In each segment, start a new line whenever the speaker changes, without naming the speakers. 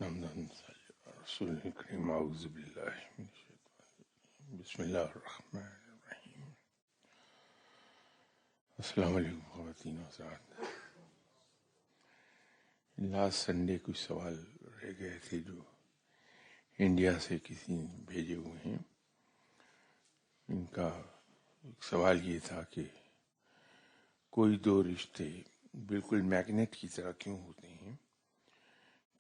رسول الکریم اعوذ باللہ من الشیطان بسم اللہ الرحمن الرحیم. السلام علیکم خواتین و حضرات. لاسٹ سنڈے کچھ سوال رہ گئے تھے جو انڈیا سے کسی نے بھیجے ہوئے ہیں. ان کا ایک سوال یہ تھا کہ کوئی دو رشتے بالکل میگنیٹ کی طرح کیوں ہوتے ہیں؟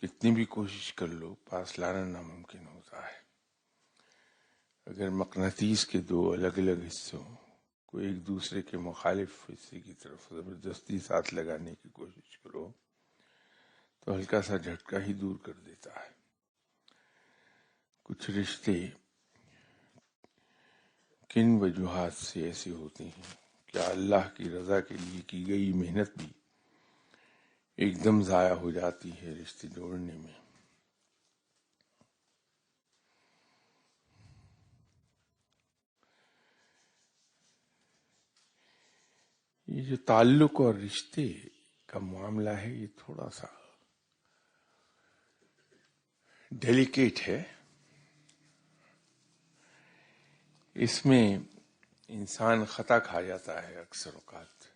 کتنی بھی کوشش کر لو پاس لانا ناممکن ہوتا ہے. اگر مقناطیس کے دو الگ الگ حصوں کو ایک دوسرے کے مخالف حصے کی طرف زبردستی ساتھ لگانے کی کوشش کرو تو ہلکا سا جھٹکا ہی دور کر دیتا ہے. کچھ رشتے کن وجوہات سے ایسے ہوتے ہیں؟ کیا اللہ کی رضا کے لیے کی گئی محنت بھی ایک دم ضائع ہو جاتی ہے رشتے جوڑنے میں؟ یہ جو تعلق اور رشتے کا معاملہ ہے یہ تھوڑا سا ڈیلیکیٹ ہے. اس میں انسان خطا کھا جاتا ہے اکثر اوقات.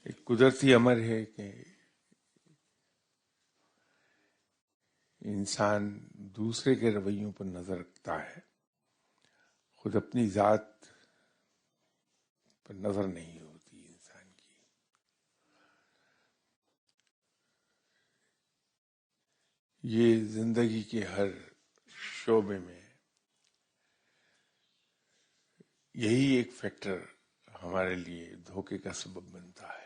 ایک قدرتی امر ہے کہ انسان دوسرے کے رویوں پر نظر رکھتا ہے، خود اپنی ذات پر نظر نہیں ہوتی انسان کی. یہ زندگی کے ہر شعبے میں یہی ایک فیکٹر ہمارے لیے دھوکے کا سبب بنتا ہے.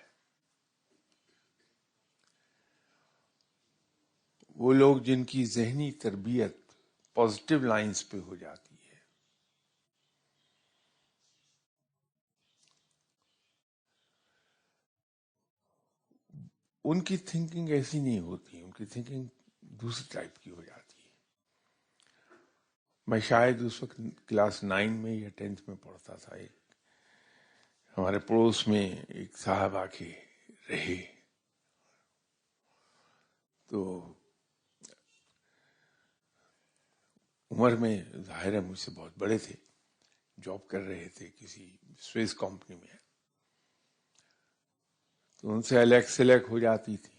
وہ لوگ جن کی ذہنی تربیت پازیٹیو لائنز پہ ہو جاتی ہے، ان کی تھنکنگ ایسی نہیں ہوتی، ان کی تھنکنگ دوسری ٹائپ کی ہو جاتی ہے. میں شاید اس وقت کلاس 9 میں یا 10th میں پڑھتا تھا. ایک ہمارے پڑوس میں ایک صاحب آ کے رہے تو عمر میں ظاہر ہے مجھ سے بہت بڑے تھے، جاب کر رہے تھے کسی سوئس کمپنی میں، تو ان سے الیک سلیک ہو جاتی تھی.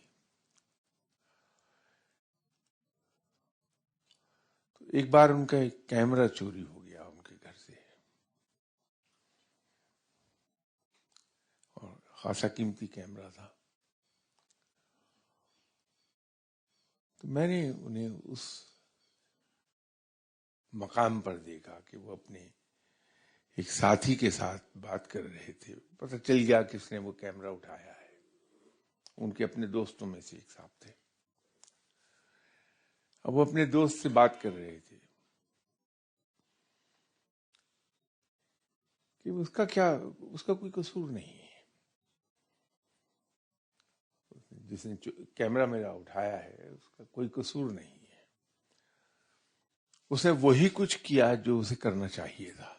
تو ایک بار ان کا ایک کیمرہ چوری ہو گیا ان کے گھر سے، اور خاصا قیمتی کیمرہ تھا. تو میں نے انہیں اس مقام پر دیکھا کہ وہ اپنے ایک ساتھی کے ساتھ بات کر رہے تھے. پتہ چل گیا کس نے وہ کیمرہ اٹھایا ہے. ان کے اپنے دوستوں میں سے ایک صاحب تھے. اب وہ اپنے دوست سے بات کر رہے تھے کہ اس کا کوئی قصور نہیں ہے، جس نے کیمرہ میرا اٹھایا ہے اس کا کوئی قصور نہیں ہے. اس نے وہی کچھ کیا جو اسے کرنا چاہیے تھا.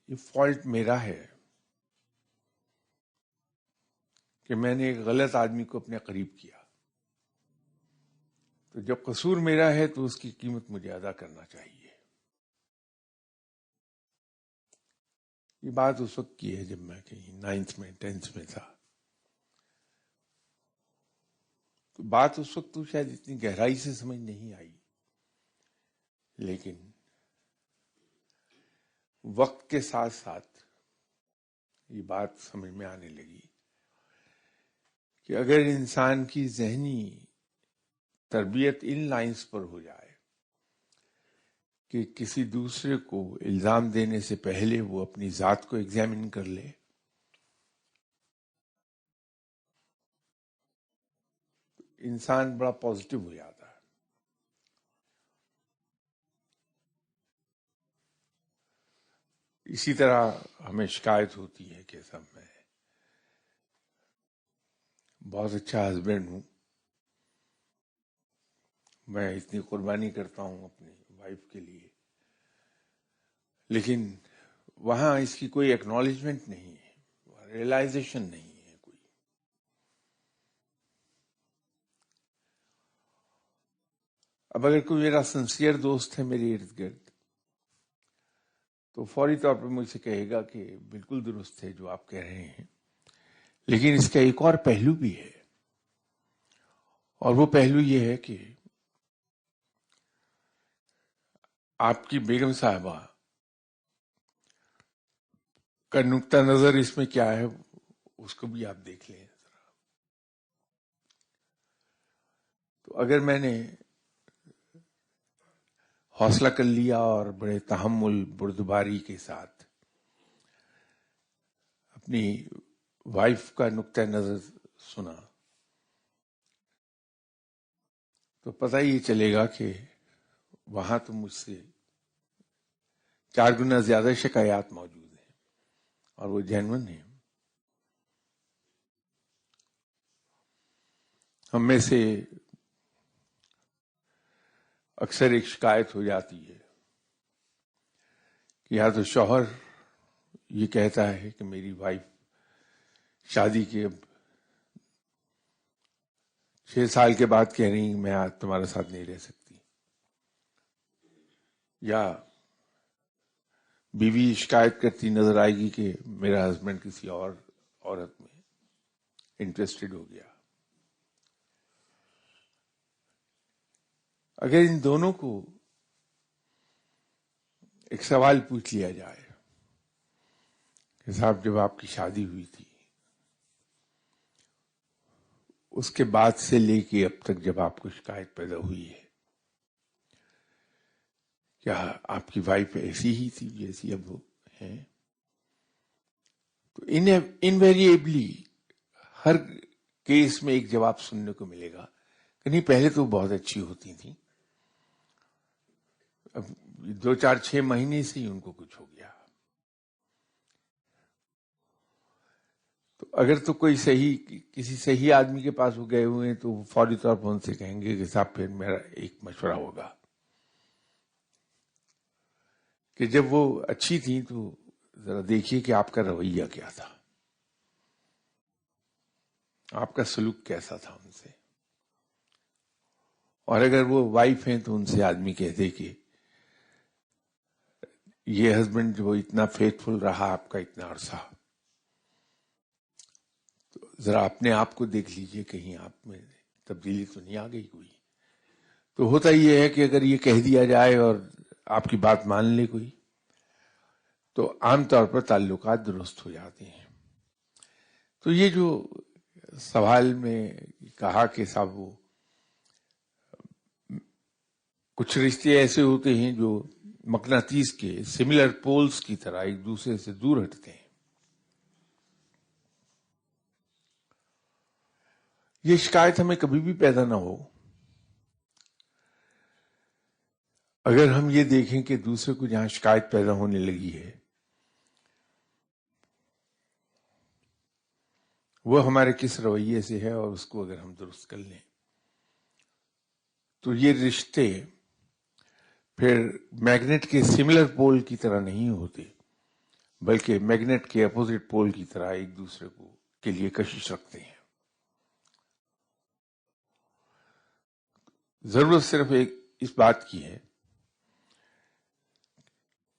یہ فالٹ میرا ہے کہ میں نے ایک غلط آدمی کو اپنے قریب کیا. تو جب قصور میرا ہے تو اس کی قیمت مجھے ادا کرنا چاہیے. یہ بات اس وقت کی ہے جب میں کہیں 9th میں 10th میں تھا. تو بات اس وقت تو شاید اتنی گہرائی سے سمجھ نہیں آئی، لیکن وقت کے ساتھ ساتھ یہ بات سمجھ میں آنے لگی کہ اگر انسان کی ذہنی تربیت ان لائنز پر ہو جائے کہ کسی دوسرے کو الزام دینے سے پہلے وہ اپنی ذات کو ایگزامن کر لے، انسان بڑا پازیٹیو ہو جاتا ہے. اسی طرح ہمیں شکایت ہوتی ہے کہ سب میں بہت اچھا ہسبینڈ ہوں، میں اتنی قربانی کرتا ہوں اپنی وائف کے لیے، لیکن وہاں اس کی کوئی ایکنالجمنٹ نہیں ہے، ریئلائزیشن نہیں ہے کوئی. اب اگر کوئی میرا سنسیئر دوست ہے میرے ارد گرد تو فوری طور پر مجھ سے کہے گا کہ بالکل درست ہے جو آپ کہہ رہے ہیں، لیکن اس کا ایک اور پہلو بھی ہے، اور وہ پہلو یہ ہے کہ آپ کی بیگم صاحبہ کا نقطہ نظر اس میں کیا ہے، اس کو بھی آپ دیکھ لیں. تو اگر میں نے حوصلہ کر لیا اور بڑے تحمل بردباری کے ساتھ اپنی وائف کا نقطہ نظر سنا، تو پتہ ہی چلے گا کہ وہاں تو مجھ سے 4 گنا زیادہ شکایات موجود ہیں اور وہ جینون ہیں. ہم میں سے اکثر ایک شکایت ہو جاتی ہے کہ یا تو شوہر یہ کہتا ہے کہ میری وائف شادی کے 6 سال کے بعد کہہ رہی میں آج تمہارے ساتھ نہیں رہ سکتی، یا بیوی شکایت کرتی نظر آئے گی کہ میرا ہسبینڈ کسی اور عورت میں انٹرسٹڈ ہو گیا. اگر ان دونوں کو ایک سوال پوچھ لیا جائے کہ صاحب جب آپ کی شادی ہوئی تھی اس کے بعد سے لے کے اب تک جب آپ کو شکایت پیدا ہوئی ہے، کیا آپ کی وائف ایسی ہی تھی جیسی اب وہ ہیں؟ تو انویریبلی ہر کیس میں ایک جواب سننے کو ملے گا کہ نہیں پہلے تو بہت اچھی ہوتی تھیں، اب 2-4-6 مہینے سے ہی ان کو کچھ ہو گیا. تو اگر تو کوئی کسی صحیح آدمی کے پاس وہ گئے ہوئے ہیں تو وہ فوری طور پر ان سے کہیں گے کہ صاحب پھر میرا ایک مشورہ ہوگا کہ جب وہ اچھی تھی تو ذرا دیکھیے کہ آپ کا رویہ کیا تھا، آپ کا سلوک کیسا تھا ان سے. اور اگر وہ وائف ہیں تو ان سے آدمی کہہ دے کہ یہ ہسبینڈ جو اتنا فیتھفل رہا آپ کا اتنا عرصہ، تو ذرا اپنے آپ کو دیکھ لیجئے کہیں آپ میں تبدیلی تو نہیں آ گئی کوئی. تو ہوتا یہ ہے کہ اگر یہ کہہ دیا جائے اور آپ کی بات مان لے کوئی تو عام طور پر تعلقات درست ہو جاتے ہیں. تو یہ جو سوال میں کہا کہ صاحب وہ کچھ رشتے ایسے ہوتے ہیں جو مقناطیس کے سملر پولز کی طرح ایک دوسرے سے دور ہٹتے ہیں. یہ شکایت ہمیں کبھی بھی پیدا نہ ہو اگر ہم یہ دیکھیں کہ دوسرے کو جہاں شکایت پیدا ہونے لگی ہے وہ ہمارے کس رویے سے ہے، اور اس کو اگر ہم درست کر لیں تو یہ رشتے پھر میگنیٹ کے سملر پول کی طرح نہیں ہوتے بلکہ میگنیٹ کے اپوزٹ پول کی طرح ایک دوسرے کو کے لیے کشش رکھتے ہیں. ضرورت صرف ایک اس بات کی ہے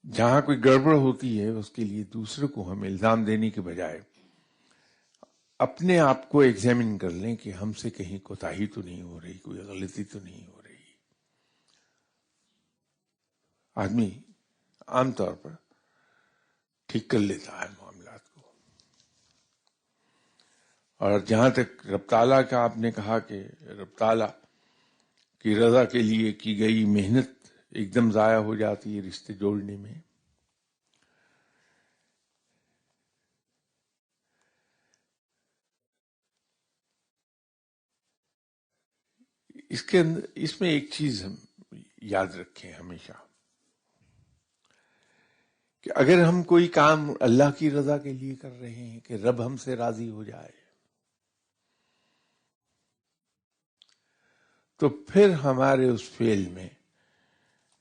جہاں کوئی گڑبڑ ہوتی ہے اس کے لیے دوسرے کو ہم الزام دینے کے بجائے اپنے آپ کو ایگزامن کر لیں کہ ہم سے کہیں کوتاہی تو نہیں ہو رہی، کوئی غلطی تو نہیں ہو رہی. آدمی عام طور پر ٹھیک کر لیتا ہے معاملات کو. اور جہاں تک رب تعالیٰ کا آپ نے کہا کہ رب تعالیٰ کی رضا کے لیے کی گئی محنت ایک دم ضائع ہو جاتی ہے رشتے جوڑنے میں، اس میں ایک چیز ہم یاد رکھیں ہمیشہ کہ اگر ہم کوئی کام اللہ کی رضا کے لیے کر رہے ہیں کہ رب ہم سے راضی ہو جائے تو پھر ہمارے اس فعل میں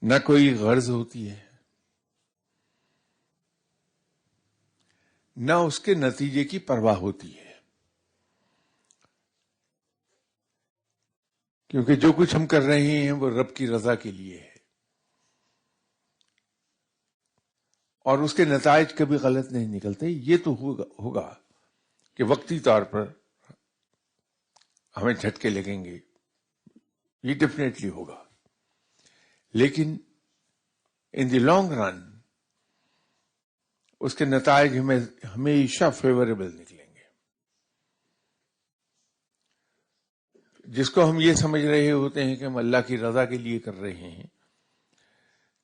نہ کوئی غرض ہوتی ہے نہ اس کے نتیجے کی پرواہ ہوتی ہے. کیونکہ جو کچھ ہم کر رہے ہیں وہ رب کی رضا کے لیے ہے، اور اس کے نتائج کبھی غلط نہیں نکلتے. یہ تو ہوگا کہ وقتی طور پر ہمیں جھٹکے لگیں گے، یہ ڈیفینیٹلی ہوگا، لیکن ان دی لانگ رن اس کے نتائج ہمیں ہمیشہ فیوریبل نکلیں گے. جس کو ہم یہ سمجھ رہے ہوتے ہیں کہ ہم اللہ کی رضا کے لیے کر رہے ہیں،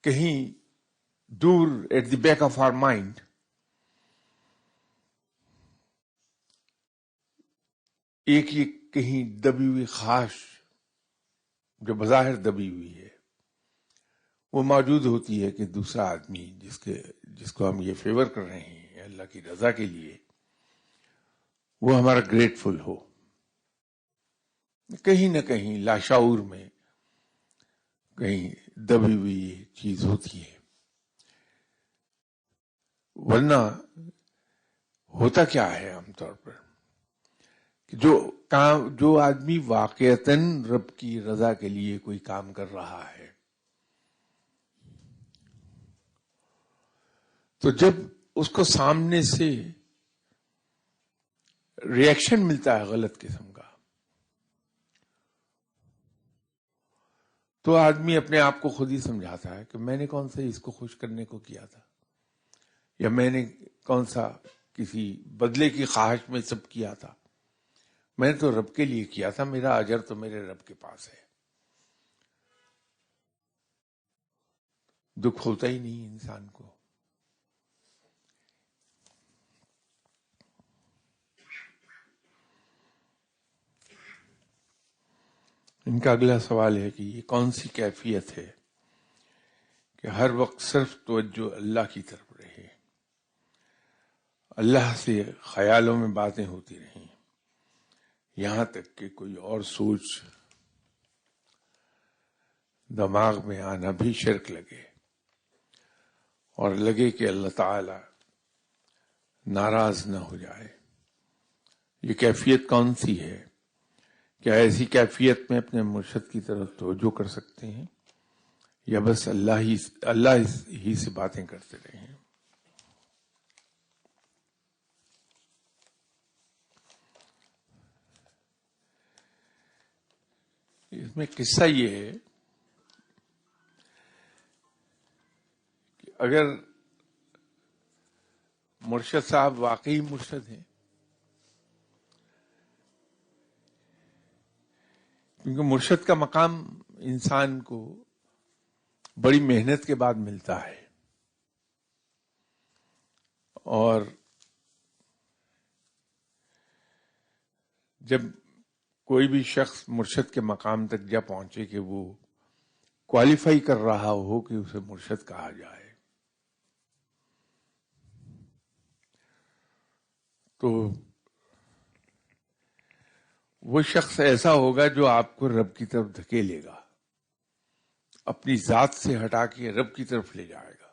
کہیں دور at the back of our mind ایک یہ کہیں دبی ہوئی خواہش جو بظاہر دبی ہوئی ہے وہ موجود ہوتی ہے کہ دوسرا آدمی جس کو ہم یہ فیور کر رہے ہیں اللہ کی رضا کے لیے، وہ ہمارا گریٹفل ہو. کہیں نہ کہیں لاشعور میں کہیں دبی ہوئی یہ چیز ہوتی ہے. ورنہ ہوتا کیا ہے عام طور پر کہ جو آدمی واقعتاً رب کی رضا کے لیے کوئی کام کر رہا ہے، تو جب اس کو سامنے سے ریئیکشن ملتا ہے غلط قسم کا، تو آدمی اپنے آپ کو خود ہی سمجھاتا ہے کہ میں نے کون سا اس کو خوش کرنے کو کیا تھا، یا میں نے کون سا کسی بدلے کی خواہش میں سب کیا تھا. میں نے تو رب کے لیے کیا تھا، میرا اجر تو میرے رب کے پاس ہے. دکھ ہوتا ہی نہیں انسان کو. ان کا اگلا سوال ہے کہ یہ کون سی کیفیت ہے کہ ہر وقت صرف توجہ اللہ کی طرف رہے، اللہ سے خیالوں میں باتیں ہوتی رہیں، یہاں تک کہ کوئی اور سوچ دماغ میں آنا بھی شرک لگے، اور لگے کہ اللہ تعالی ناراض نہ ہو جائے. یہ کیفیت کون سی ہے؟ کیا ایسی کیفیت میں اپنے مرشد کی طرف توجہ کر سکتے ہیں، یا بس اللہ ہی سے باتیں کرتے رہیں؟ اس میں قصہ یہ ہے کہ اگر مرشد صاحب واقعی مرشد ہیں، کیونکہ مرشد کا مقام انسان کو بڑی محنت کے بعد ملتا ہے، اور جب کوئی بھی شخص مرشد کے مقام تک جا پہنچے کہ وہ کوالیفائی کر رہا ہو کہ اسے مرشد کہا جائے، تو وہ شخص ایسا ہوگا جو آپ کو رب کی طرف دھکیلے گا، اپنی ذات سے ہٹا کے رب کی طرف لے جائے گا.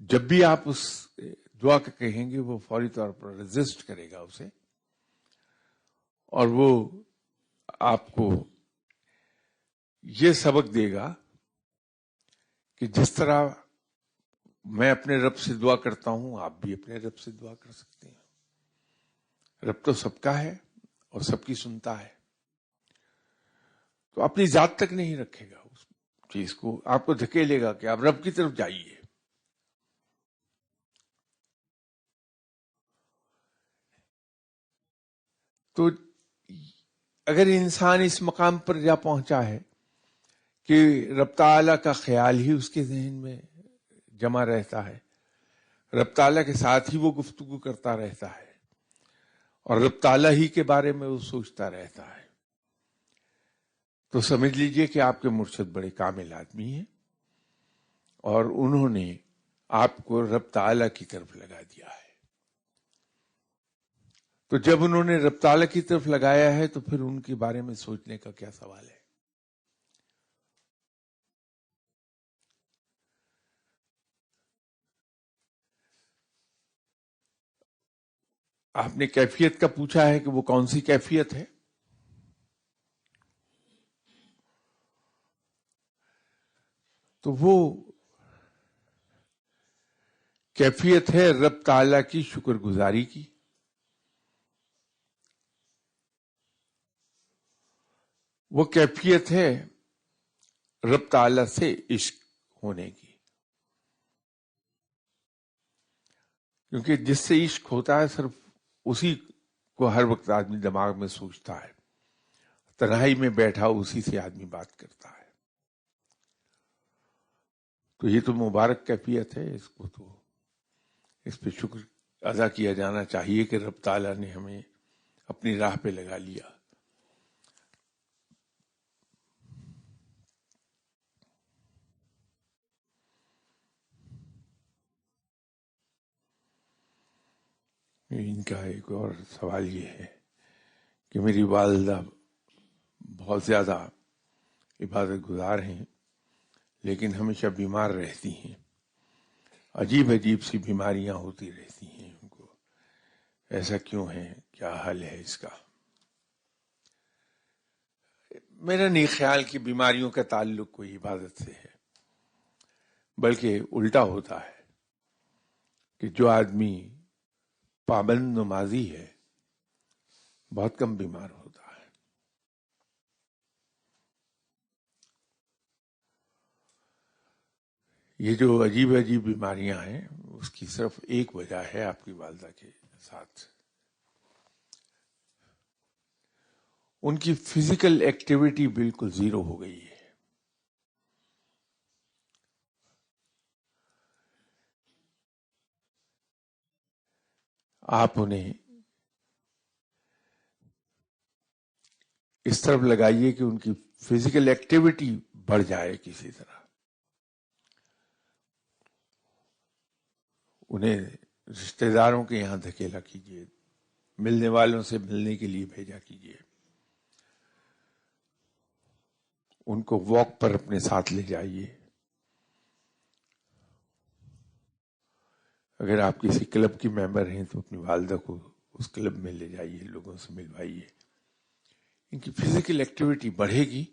جب بھی آپ اس دعا کے کہیں گے وہ فوری طور پر ریزسٹ کرے گا اسے، اور وہ آپ کو یہ سبق دے گا کہ جس طرح میں اپنے رب سے دعا کرتا ہوں آپ بھی اپنے رب سے دعا کر سکتے ہیں. رب تو سب کا ہے اور سب کی سنتا ہے، تو اپنی ذات تک نہیں رکھے گا اس چیز کو، آپ کو دھکیلے گا کہ آپ رب کی طرف جائیے. تو اگر انسان اس مقام پر جا پہنچا ہے کہ رب تعالیٰ کا خیال ہی اس کے ذہن میں جمع رہتا ہے، رب تعالیٰ کے ساتھ ہی وہ گفتگو کرتا رہتا ہے، اور رب تعالیٰ ہی کے بارے میں وہ سوچتا رہتا ہے، تو سمجھ لیجئے کہ آپ کے مرشد بڑے کامل آدمی ہیں، اور انہوں نے آپ کو رب تعالیٰ کی طرف لگا دیا ہے. تو جب انہوں نے رب تعالیٰ کی طرف لگایا ہے تو پھر ان کے بارے میں سوچنے کا کیا سوال ہے؟ آپ نے کیفیت کا پوچھا ہے کہ وہ کون سی کیفیت ہے؟ تو وہ کیفیت ہے رب تعالیٰ کی شکر گزاری کی، وہ کیفیت ہے رب تعالیٰ سے عشق ہونے کی، کیونکہ جس سے عشق ہوتا ہے صرف اسی کو ہر وقت آدمی دماغ میں سوچتا ہے، تنہائی میں بیٹھا اسی سے آدمی بات کرتا ہے. تو یہ تو مبارک کیفیت ہے، اس کو تو اس پہ شکر ادا کیا جانا چاہیے کہ رب تعالیٰ نے ہمیں اپنی راہ پہ لگا لیا. ان کا ایک اور سوال یہ ہے کہ میری والدہ بہت زیادہ عبادت گزار ہیں لیکن ہمیشہ بیمار رہتی ہیں، عجیب عجیب سی بیماریاں ہوتی رہتی ہیں ان کو، ایسا کیوں ہے؟ کیا حل ہے اس کا؟ میرا نہیں خیال کہ بیماریوں کا تعلق کوئی عبادت سے ہے، بلکہ الٹا ہوتا ہے کہ جو آدمی پابند نمازی ہے بہت کم بیمار ہوتا ہے. یہ جو عجیب عجیب بیماریاں ہیں اس کی صرف ایک وجہ ہے آپ کی والدہ کے ساتھ، ان کی فزیکل ایکٹیویٹی بالکل زیرو ہو گئی ہے. آپ انہیں اس طرف لگائیے کہ ان کی فزیکل ایکٹیویٹی بڑھ جائے کسی طرح، انہیں رشتہ داروں کے یہاں دھکیلا کیجیے، ملنے والوں سے ملنے کے لیے بھیجا کیجیے، ان کو واک پر اپنے ساتھ لے جائیے. اگر آپ کسی کلب کی ممبر ہیں تو اپنی والدہ کو اس کلب میں لے جائیے، لوگوں سے ملوائیے. ان کی فزیکل ایکٹیویٹی بڑھے گی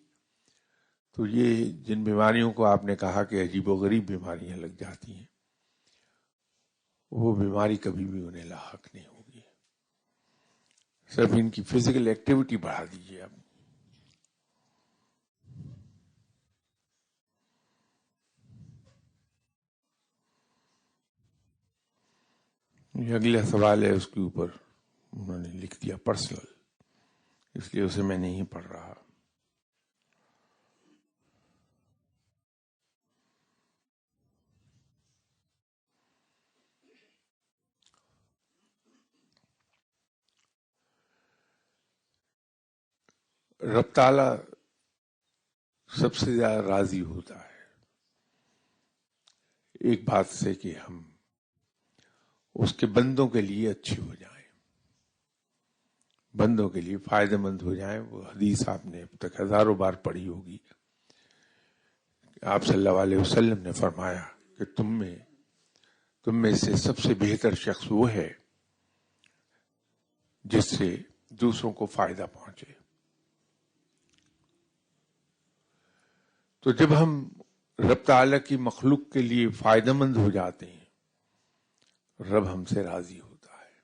تو یہ جن بیماریوں کو آپ نے کہا کہ عجیب و غریب بیماریاں لگ جاتی ہیں، وہ بیماری کبھی بھی انہیں لاحق نہیں ہوگی. صرف ان کی فزیکل ایکٹیویٹی بڑھا دیجیے آپ. یہ اگلا سوال ہے، اس کے اوپر انہوں نے لکھ دیا پرسنل، اس لیے اسے میں نہیں پڑھ رہا. رب تعالیٰ سب سے زیادہ راضی ہوتا ہے ایک بات سے کہ ہم اس کے بندوں کے لیے اچھے ہو جائیں، بندوں کے لیے فائدہ مند ہو جائیں. وہ حدیث آپ نے اب تک ہزاروں بار پڑھی ہوگی. آپ صلی اللہ علیہ وسلم نے فرمایا کہ تم میں سے سب سے بہتر شخص وہ ہے جس سے دوسروں کو فائدہ پہنچے. تو جب ہم رب تعالیٰ کی مخلوق کے لیے فائدہ مند ہو جاتے ہیں، رب ہم سے راضی ہوتا ہے.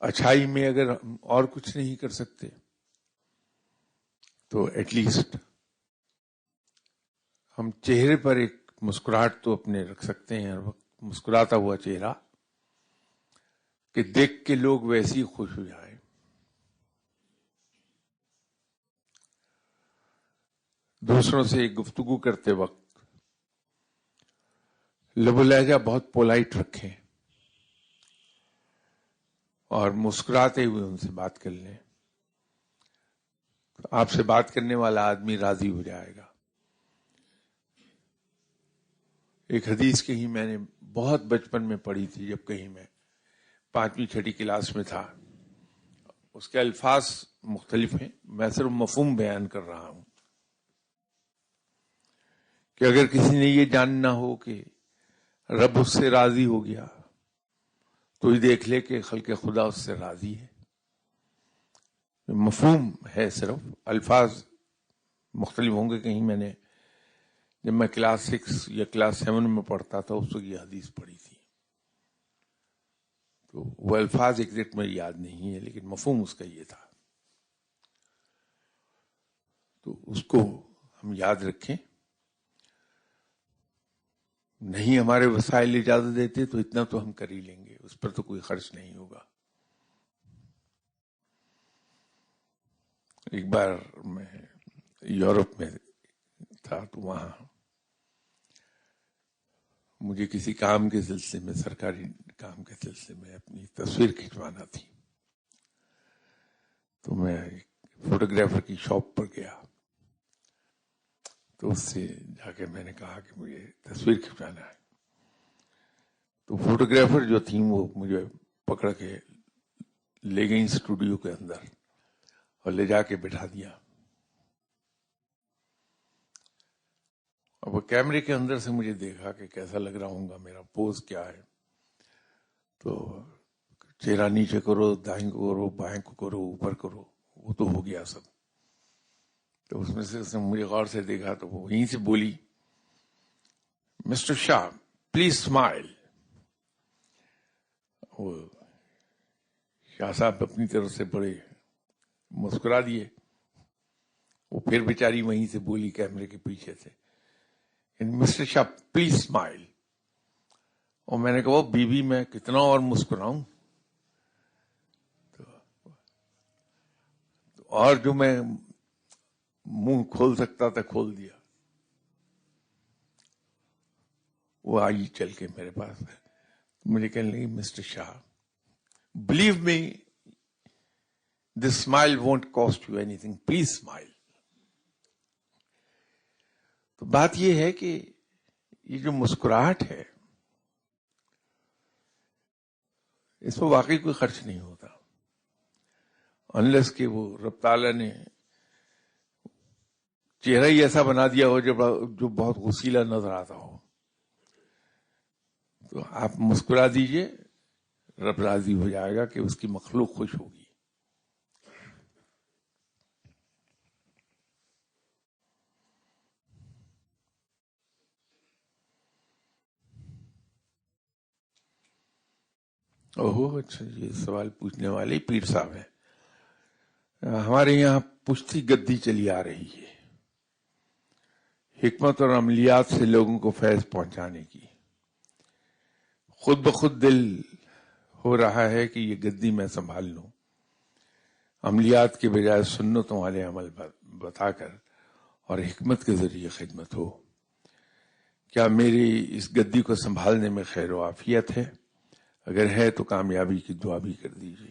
اچھائی میں اگر ہم اور کچھ نہیں کر سکتے تو ایٹ لیسٹ ہم چہرے پر ایک مسکراہٹ تو اپنے رکھ سکتے ہیں، ہر وقت مسکراتا ہوا چہرہ کہ دیکھ کے لوگ ویسے ہی خوش ہو جائیں. دوسروں سے گفتگو کرتے وقت لب و لہجہ بہت پولائٹ رکھیں اور مسکراتے ہوئے ان سے بات کر لیں. آپ سے بات کرنے والا آدمی راضی ہو جائے گا. ایک حدیث کہیں میں نے بہت بچپن میں پڑھی تھی، جب کہیں میں 5ویں 6ٹھی کلاس میں تھا. اس کے الفاظ مختلف ہیں، میں صرف مفہوم بیان کر رہا ہوں کہ اگر کسی نے یہ جاننا ہو کہ رب اس سے راضی ہو گیا تو یہ دیکھ لے کہ خلق خدا اس سے راضی ہے. مفہوم ہے، صرف الفاظ مختلف ہوں گے. کہیں میں نے جب میں کلاس 6 یا کلاس 7 میں پڑھتا تھا اس وقت یہ حدیث پڑھی تھی، تو وہ الفاظ ایگزیکٹ میں یاد نہیں ہے، لیکن مفہوم اس کا یہ تھا. تو اس کو ہم یاد رکھیں. نہیں ہمارے وسائل اجازت دیتے تو اتنا تو ہم کر ہی لیں گے، اس پر تو کوئی خرچ نہیں ہوگا. ایک بار میں یورپ میں تھا تو وہاں مجھے کسی کام کے سلسلے میں، سرکاری کام کے سلسلے میں اپنی تصویر کھنچوانا تھی. تو میں فوٹوگرافر کی شاپ پر گیا تو اس سے جا کے میں نے کہا کہ مجھے تصویر کھنچوانا ہے. تو فوٹوگرافر جو تھیں وہ مجھے پکڑ کے لے گئی اسٹوڈیو کے اندر اور لے جا کے بٹھا دیا. اب وہ کیمرے کے اندر سے مجھے دیکھا کہ کیسا لگ رہا ہوں گا، میرا پوز کیا ہے. تو چہرہ نیچے کرو، دائیں کو کرو، بائیں کو کرو، اوپر کرو، وہ تو ہو گیا سب. تو اس میں سے اس نے مجھے غور سے دیکھا تو وہ وہیں سے بولی، مسٹر شاہ پلیز اسمائل. وہ شاہ صاحب اپنی طرف سے بڑے مسکرا دیے. وہ پھر بیچاری وہیں سے بولی کیمرے کے پیچھے سے، مسٹر شاہ پلیز اسمائل. اور میں نے کہا وہ بیوی میں کتنا اور مسکراؤں. اور جو میں منہ کھول سکتا تھا کھول دیا. وہ آئی چل کے میرے پاس، مجھے کہنے لگی mister Shah believe me this smile won't cost you anything, please smile. تو بات یہ ہے کہ یہ جو مسکراہٹ ہے اس پر واقعی کوئی خرچ نہیں ہوتا، انلیس کہ وہ رب تعالیٰ نے چہرہ ہی ایسا بنا دیا ہو جو بہت غسیلا نظر آتا ہو. تو آپ مسکرا دیجئے، رب راضی ہو جائے گا کہ اس کی مخلوق خوش ہوگی. اوہ اچھا، یہ سوال پوچھنے والے پیر صاحب ہیں. ہمارے یہاں پشتی گدی چلی آ رہی ہے، حکمت اور عملیات سے لوگوں کو فیض پہنچانے کی. خود بخود دل ہو رہا ہے کہ یہ گدی میں سنبھال لوں، عملیات کے بجائے سنتوں والے عمل بتا کر اور حکمت کے ذریعے خدمت ہو. کیا میری اس گدی کو سنبھالنے میں خیر و عافیت ہے؟ اگر ہے تو کامیابی کی دعا بھی کر دیجیے.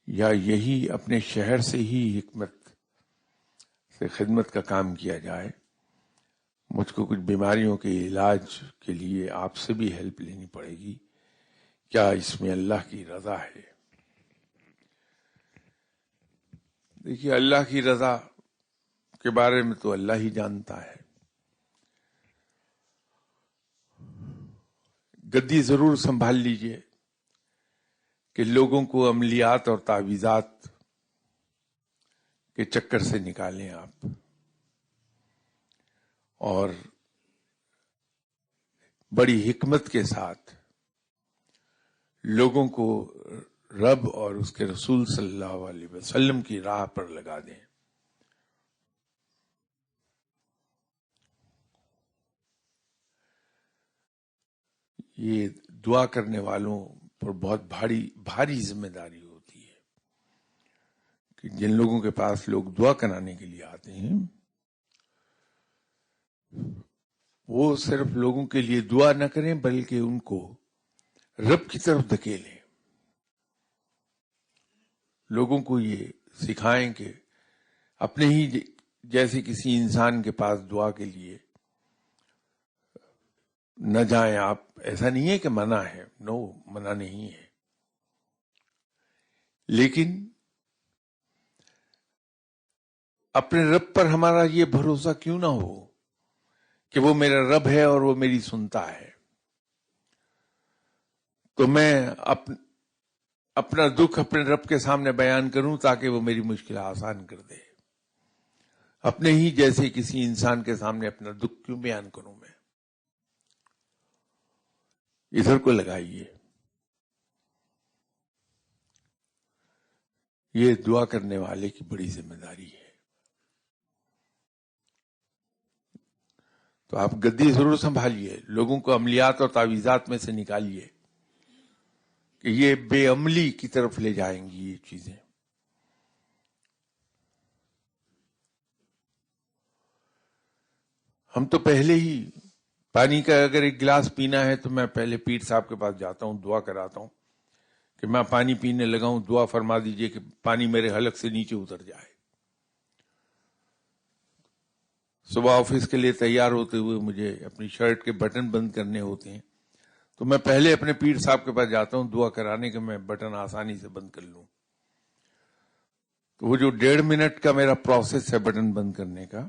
یا یہی اپنے شہر سے ہی حکمت سے خدمت کا کام کیا جائے. مجھ کو کچھ بیماریوں کے علاج کے لیے آپ سے بھی ہیلپ لینی پڑے گی، کیا اس میں اللہ کی رضا ہے؟ دیکھیے اللہ کی رضا کے بارے میں تو اللہ ہی جانتا ہے. گدی ضرور سنبھال لیجئے کہ لوگوں کو عملیات اور تعویذات کے چکر سے نکالیں آپ، اور بڑی حکمت کے ساتھ لوگوں کو رب اور اس کے رسول صلی اللہ علیہ وسلم کی راہ پر لگا دیں. یہ دعا کرنے والوں پر بہت بھاری ذمہ داری ہوتی ہے کہ جن لوگوں کے پاس لوگ دعا کرانے کے لیے آتے ہیں وہ صرف لوگوں کے لیے دعا نہ کریں بلکہ ان کو رب کی طرف دھکیلیں. لوگوں کو یہ سکھائیں کہ اپنے ہی جیسے کسی انسان کے پاس دعا کے لیے نہ جائیں آپ. ایسا نہیں ہے کہ منع ہے، نو منع نہیں ہے، لیکن اپنے رب پر ہمارا یہ بھروسہ کیوں نہ ہو کہ وہ میرا رب ہے اور وہ میری سنتا ہے، تو میں اپنا دکھ اپنے رب کے سامنے بیان کروں تاکہ وہ میری مشکل آسان کر دے. اپنے ہی جیسے کسی انسان کے سامنے اپنا دکھ کیوں بیان کروں میں؟ ادھر کو لگائیے. یہ دعا کرنے والے کی بڑی ذمہ داری ہے. تو آپ گدی ضرور سنبھالیے، لوگوں کو عملیات اور تعویذات میں سے نکالیے کہ یہ بے عملی کی طرف لے جائیں گی یہ چیزیں. ہم تو پہلے ہی پانی کا اگر ایک گلاس پینا ہے تو میں پہلے پیر صاحب کے پاس جاتا ہوں، دعا کراتا ہوں کہ میں پانی پینے لگا ہوں، دعا فرما دیجئے کہ پانی میرے حلق سے نیچے اتر جائے. صبح آفس کے لیے تیار ہوتے ہوئے مجھے اپنی شرٹ کے بٹن بند کرنے ہوتے ہیں، تو میں پہلے اپنے پیر صاحب کے پاس جاتا ہوں دعا کرانے کے میں بٹن آسانی سے بند کر لوں. تو وہ جو 1.5 منٹ کا میرا پروسیس ہے بٹن بند کرنے کا،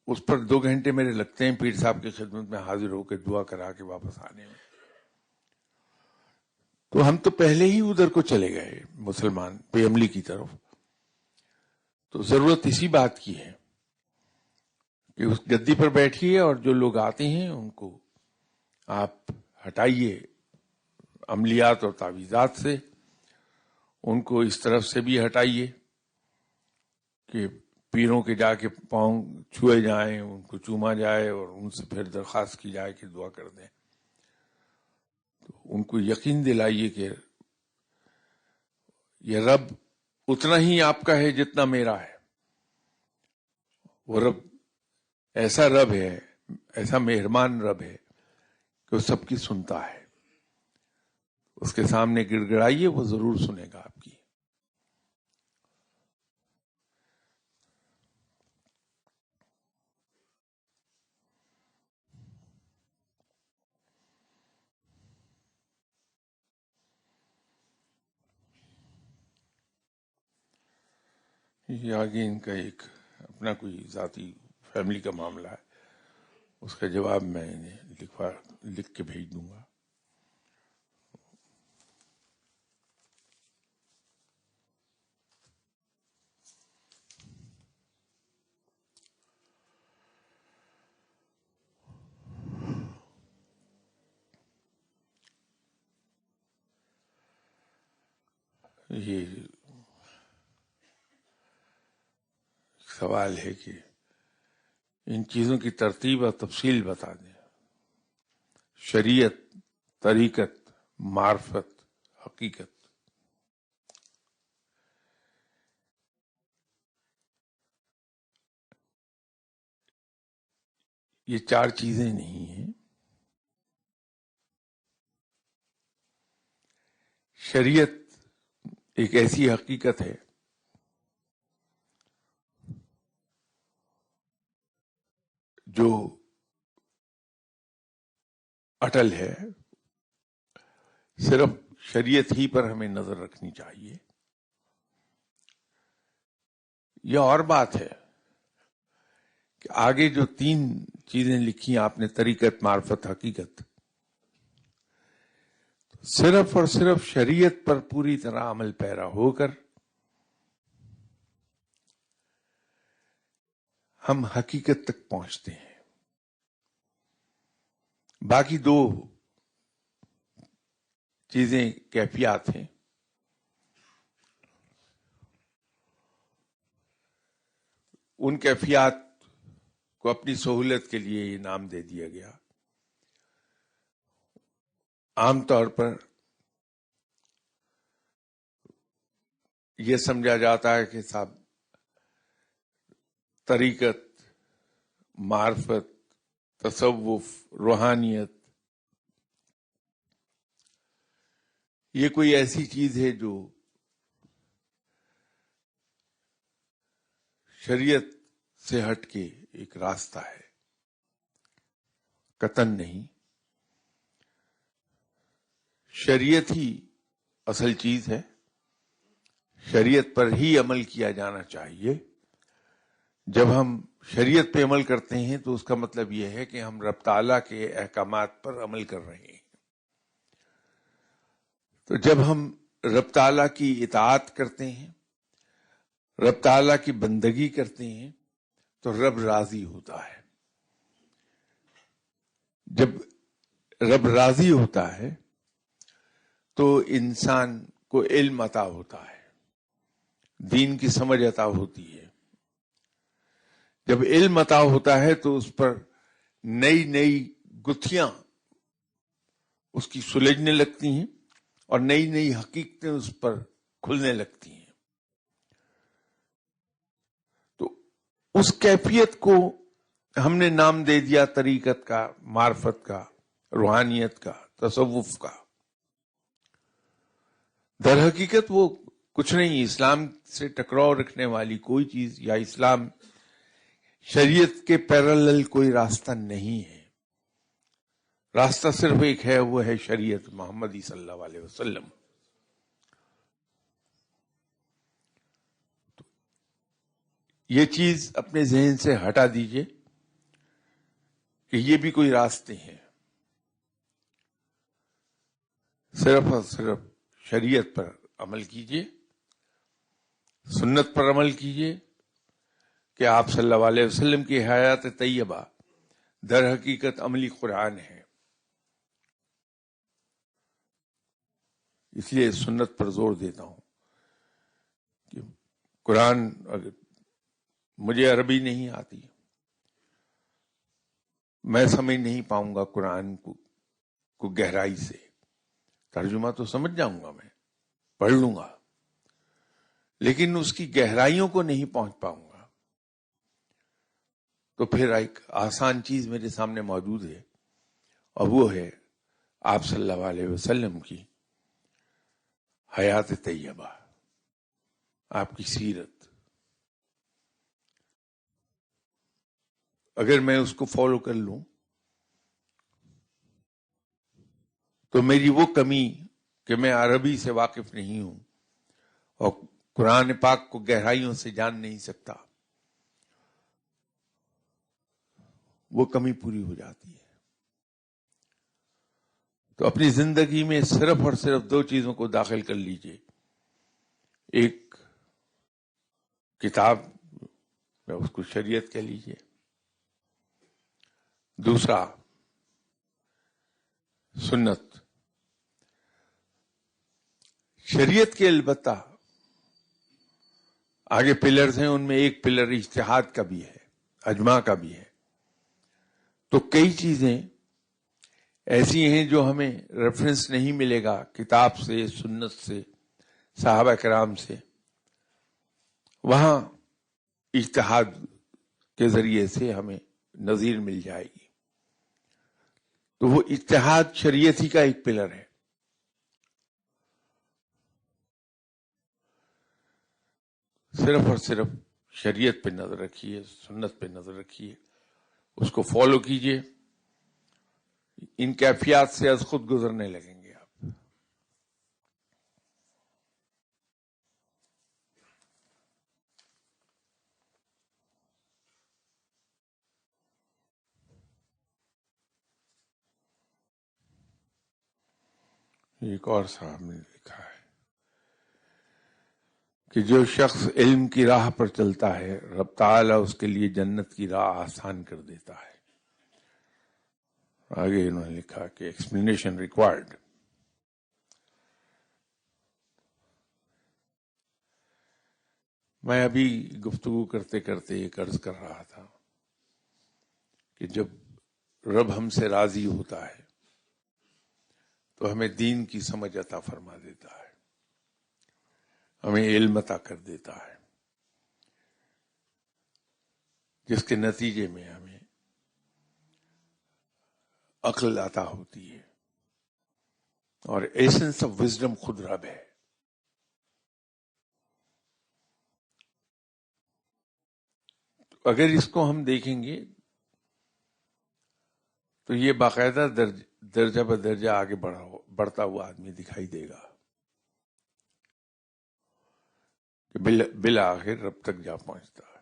اس پر 2 گھنٹے میرے لگتے ہیں پیر صاحب کی خدمت میں حاضر ہو کے دعا کرا کے واپس آنے میں. تو ہم تو پہلے ہی ادھر کو چلے گئے مسلمان بے عملی کی طرف. تو ضرورت اسی بات کی ہے کہ اس گدی پر بیٹھیے اور جو لوگ آتے ہیں ان کو آپ ہٹائیے عملیات اور تعویذات سے، ان کو اس طرف سے بھی ہٹائیے کہ پیروں کے جا کے پاؤں چھوئے جائیں، ان کو چوما جائے اور ان سے پھر درخواست کی جائے کہ دعا کر دیں. تو ان کو یقین دلائیے کہ یہ رب اتنا ہی آپ کا ہے جتنا میرا ہے. وہ رب ایسا رب ہے، ایسا مہربان رب ہے کہ وہ سب کی سنتا ہے. اس کے سامنے گڑ گڑائیے، وہ ضرور سنے گا آپ کی. یہ آگے ان کا ایک اپنا کوئی ذاتی فیملی کا معاملہ ہے، اس کا جواب میں انہیں لکھ کے بھیج دوں گا. یہ سوال ہے کہ ان چیزوں کی ترتیب اور تفصیل بتا دیں. شریعت، طریقت، معرفت، حقیقت. یہ 4 چیزیں نہیں ہیں. شریعت ایک ایسی حقیقت ہے جو اٹل ہے، صرف شریعت ہی پر ہمیں نظر رکھنی چاہیے. یہ اور بات ہے کہ آگے جو 3 چیزیں لکھی آپ نے، طریقت، معرفت، حقیقت، صرف اور صرف شریعت پر پوری طرح عمل پیرا ہو کر ہم حقیقت تک پہنچتے ہیں. باقی 2 چیزیں کیفیات ہیں. ان کیفیات کو اپنی سہولت کے لیے یہ نام دے دیا گیا. عام طور پر یہ سمجھا جاتا ہے کہ صاحب طریقت، معرفت، تصوف، روحانیت، یہ کوئی ایسی چیز ہے جو شریعت سے ہٹ کے ایک راستہ ہے. قطعاً نہیں. شریعت ہی اصل چیز ہے، شریعت پر ہی عمل کیا جانا چاہیے. جب ہم شریعت پہ عمل کرتے ہیں تو اس کا مطلب یہ ہے کہ ہم رب تعالیٰ کے احکامات پر عمل کر رہے ہیں. تو جب ہم رب تعالیٰ کی اطاعت کرتے ہیں، رب تعالیٰ کی بندگی کرتے ہیں، تو رب راضی ہوتا ہے. جب رب راضی ہوتا ہے تو انسان کو علم عطا ہوتا ہے، دین کی سمجھ عطا ہوتی ہے. جب علم عطا ہوتا ہے تو اس پر نئی نئی گتھیاں اس کی سلجھنے لگتی ہیں اور نئی نئی حقیقتیں اس پر کھلنے لگتی ہیں. تو اس کیفیت کو ہم نے نام دے دیا طریقت کا، معرفت کا، روحانیت کا، تصوف کا. در حقیقت وہ کچھ نہیں، اسلام سے ٹکراؤ رکھنے والی کوئی چیز یا اسلام شریعت کے پیرالل کوئی راستہ نہیں ہے. راستہ صرف ایک ہے، وہ ہے شریعت محمدی صلی اللہ علیہ وسلم. یہ چیز اپنے ذہن سے ہٹا دیجئے کہ یہ بھی کوئی راستے ہیں. صرف اور صرف شریعت پر عمل کیجئے، سنت پر عمل کیجئے کہ آپ صلی اللہ علیہ وسلم کی حیات طیبہ در حقیقت عملی قرآن ہے. اس لیے سنت پر زور دیتا ہوں کہ قرآن، اگر مجھے عربی نہیں آتی، میں سمجھ نہیں پاؤں گا قرآن کو گہرائی سے. ترجمہ تو سمجھ جاؤں گا، میں پڑھ لوں گا، لیکن اس کی گہرائیوں کو نہیں پہنچ پاؤں گا. تو پھر ایک آسان چیز میرے سامنے موجود ہے، اور وہ ہے آپ صلی اللہ علیہ وسلم کی حیات طیبہ، آپ کی سیرت. اگر میں اس کو فالو کر لوں تو میری وہ کمی کہ میں عربی سے واقف نہیں ہوں اور قرآن پاک کو گہرائیوں سے جان نہیں سکتا، وہ کمی پوری ہو جاتی ہے. تو اپنی زندگی میں صرف اور صرف دو چیزوں کو داخل کر لیجئے. ایک کتاب، میں اس کو شریعت کہہ لیجئے. دوسرا سنت. شریعت کے البتہ آگے پلرز ہیں، ان میں ایک پلر اجتہاد کا بھی ہے، اجماع کا بھی ہے. تو کئی چیزیں ایسی ہیں جو ہمیں ریفرنس نہیں ملے گا کتاب سے، سنت سے، صحابہ کرام سے، وہاں اجتہاد کے ذریعے سے ہمیں نظیر مل جائے گی. تو وہ اجتہاد شریعت ہی کا ایک پلر ہے. صرف اور صرف شریعت پہ نظر رکھیے، سنت پہ نظر رکھیے، اس کو فالو کیجئے. ان کیفیات سے از خود گزرنے لگیں گے آپ. ایک اور صاحب نے لکھا ہے کہ جو شخص علم کی راہ پر چلتا ہے، رب تعالیٰ اس کے لیے جنت کی راہ آسان کر دیتا ہے. آگے انہوں نے لکھا کہ ایکسپلینیشن ریکوائرڈ. میں ابھی گفتگو کرتے کرتے ایک عرض کر رہا تھا کہ جب رب ہم سے راضی ہوتا ہے تو ہمیں دین کی سمجھ عطا فرما دیتا ہے، ہمیں علم عطا کر دیتا ہے، جس کے نتیجے میں ہمیں عقل عطا ہوتی ہے، اور ایسنس آف وزڈم خود رب ہے. اگر اس کو ہم دیکھیں گے تو یہ باقاعدہ درجہ بدرجہ آگے بڑھتا ہوا آدمی دکھائی دے گا کہ بالآخر رب تک جا پہنچتا ہے.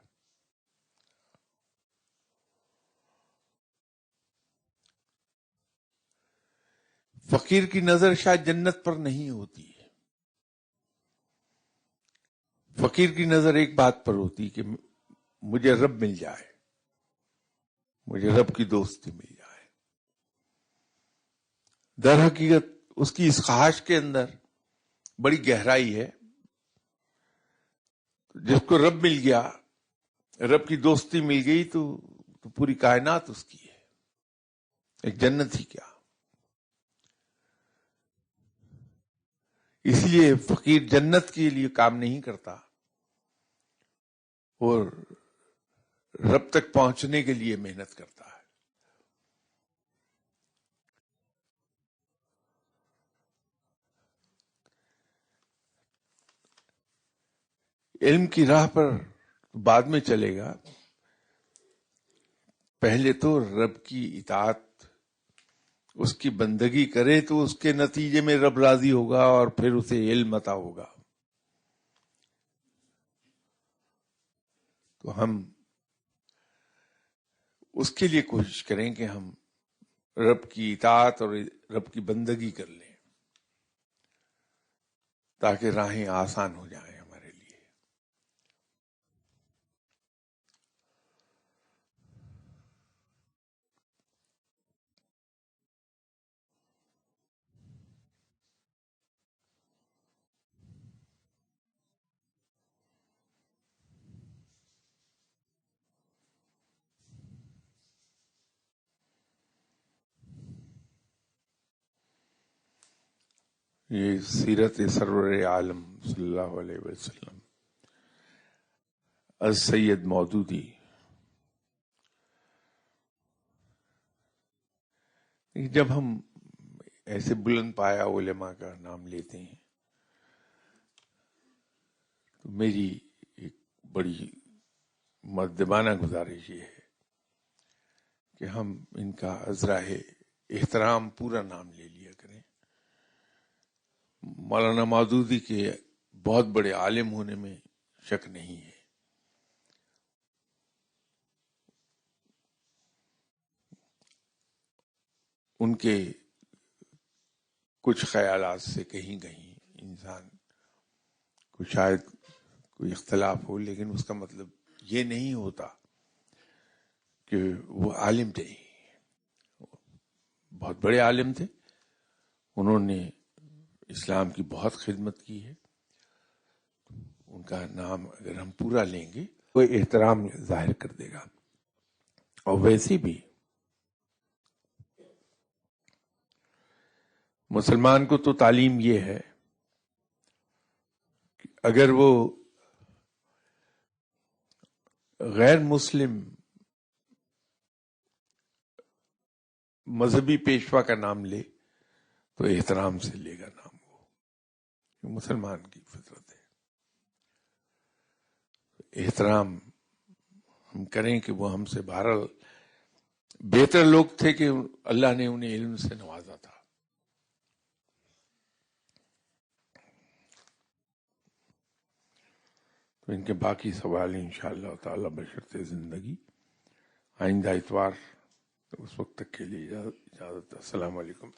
فقیر کی نظر شاید جنت پر نہیں ہوتی ہے، فقیر کی نظر ایک بات پر ہوتی کہ مجھے رب مل جائے، مجھے رب کی دوستی مل جائے۔ در حقیقت اس کی اس خواہش کے اندر بڑی گہرائی ہے۔ جس کو رب مل گیا، رب کی دوستی مل گئی، تو پوری کائنات اس کی ہے، ایک جنت ہی کیا۔ اس لیے فقیر جنت کے لیے کام نہیں کرتا، اور رب تک پہنچنے کے لیے محنت کرتا ہے۔ علم کی راہ پر بعد میں چلے گا، پہلے تو رب کی اطاعت، اس کی بندگی کرے تو اس کے نتیجے میں رب راضی ہوگا، اور پھر اسے علم عطا ہوگا۔ تو ہم اس کے لیے کوشش کریں کہ ہم رب کی اطاعت اور رب کی بندگی کر لیں، تاکہ راہیں آسان ہو جائیں ہمارے لیے۔ یہ سیرت سرور عالم صلی اللہ علیہ وسلم از سید مودودی۔ جب ہم ایسے بلند پایا علماء کا نام لیتے ہیں تو میری ایک بڑی مؤدبانہ گزارش یہ ہے کہ ہم ان کا ازراہ احترام پورا نام لے لیا کریں۔ مولانا مودودی کے بہت بڑے عالم ہونے میں شک نہیں ہے، ان کے کچھ خیالات سے کہیں کہیں انسان کو شاید کوئی اختلاف ہو، لیکن اس کا مطلب یہ نہیں ہوتا کہ وہ عالم نہیں۔ بہت بڑے عالم تھے، انہوں نے اسلام کی بہت خدمت کی ہے۔ ان کا نام اگر ہم پورا لیں گے تو احترام ظاہر کر دے گا۔ اور ویسے بھی مسلمان کو تو تعلیم یہ ہے کہ اگر وہ غیر مسلم مذہبی پیشوا کا نام لے تو احترام سے لے گا نام، وہ مسلمان کی فطرت ہے۔ احترام ہم کریں کہ وہ ہم سے بہرحال بہتر لوگ تھے کہ اللہ نے انہیں علم سے نوازا تھا۔ تو ان کے باقی سوال انشاءاللہ تعالی بشرط زندگی آئندہ اتوار، اس وقت تک کے لیے اجازت۔ السلام علیکم۔